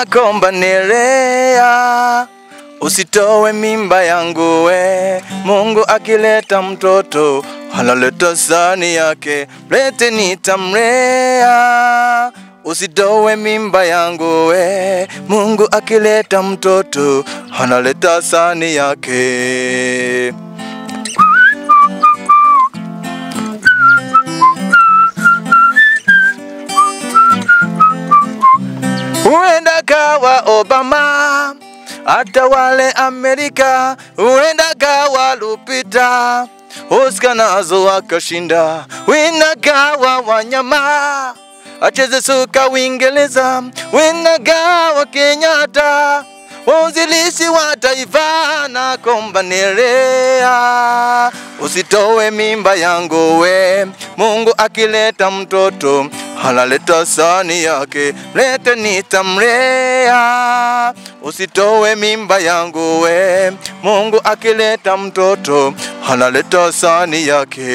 nakomba Nerea, usitowe mimba yangu we. Mungu akileta mtoto analeta sani yake, lete nitamlea. Usitowe mimba yangu we. Mungu akileta mtoto analeta sani yake. Uenda kawa Obama atawale Amerika, uenda kawa Lupita Oscar nazo akashinda, uenda kawa Wanyama acheze soka Uingereza, uenda kawa Kenyatta wanzilishi wa taifa. Nakomba Nerea, usitowe mimba yangu we. Mungu akileta mtoto analeta sani yake, lete nitamlea. Usitowe mimba yangu we. Mungu akileta mtoto analeta sani yake.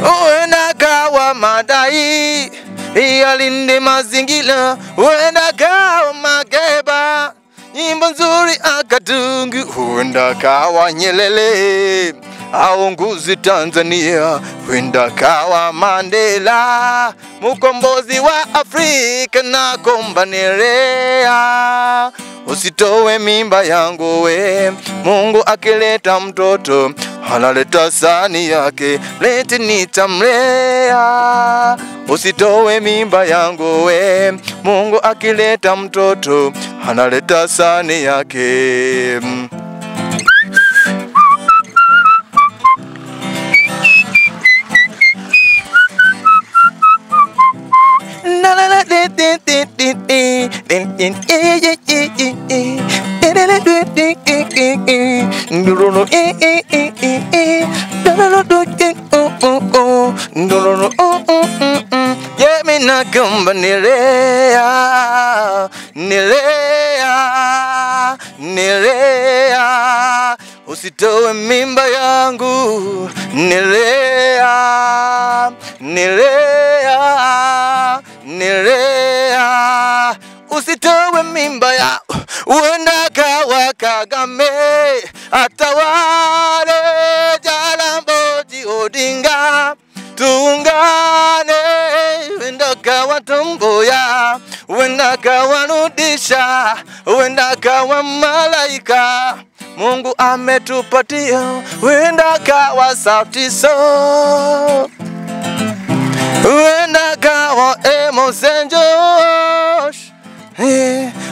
Uenda kawa Madai yalinde mazingira, uenda kawa Makeba nyimbo nzuri akatungi, uenda kawa Nyerere aongozi Tanzania, uenda kawa Mandela mkombozi wa Afrika. Nakomba Nerea, usitowe mimba yangu we. Mungu akileta mtoto analeta sani yake, lete nitamlea. Usitowe mimba yangu we. Mungu akileta mtoto analeta sani yake. Yeah, me nakomba Nerea, Nerea, Nerea, usitowe mimba yangu Nerea, Nerea, Nerea, usitowe mimba ya. Uenda kawa Kagame atawale Jaramogi Odinga, tuungane. Uenda kawa Tomboya, uenda kawa Rudisha, uenda kawa Malaika Mungu ametupatia, uenda kawa Sauti Sol, uenda kawa Amos and Josh,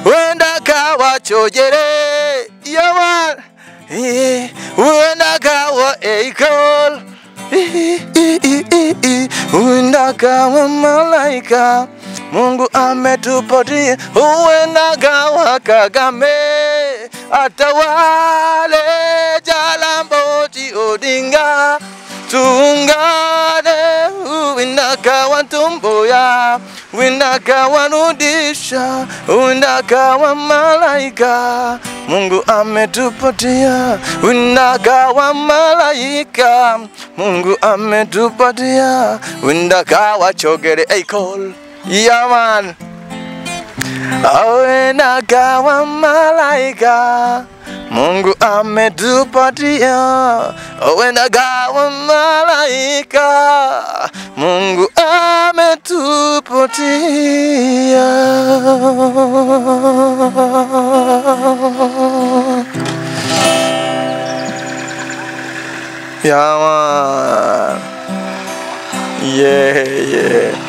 uenda kawa Chojere Yaman, uenda kawa Eikol, uenda kawa Malaika Mungu ametupatia, uenda kawa Kagame atawale Jaramogi Odinga, tuungane. Uenda kawa Tomboya, uenda kawa Rudisha, uenda kawa Malaika Mungu ametupatia, uenda kawa Malaika Mungu ametupatia, uenda kawa Chogere Eikol Yaman, uenda kawa Malaika Mungu ametupatia, uenda kawa Malaika Mungu ametupatia. Yeah, man. Yeah, yeah.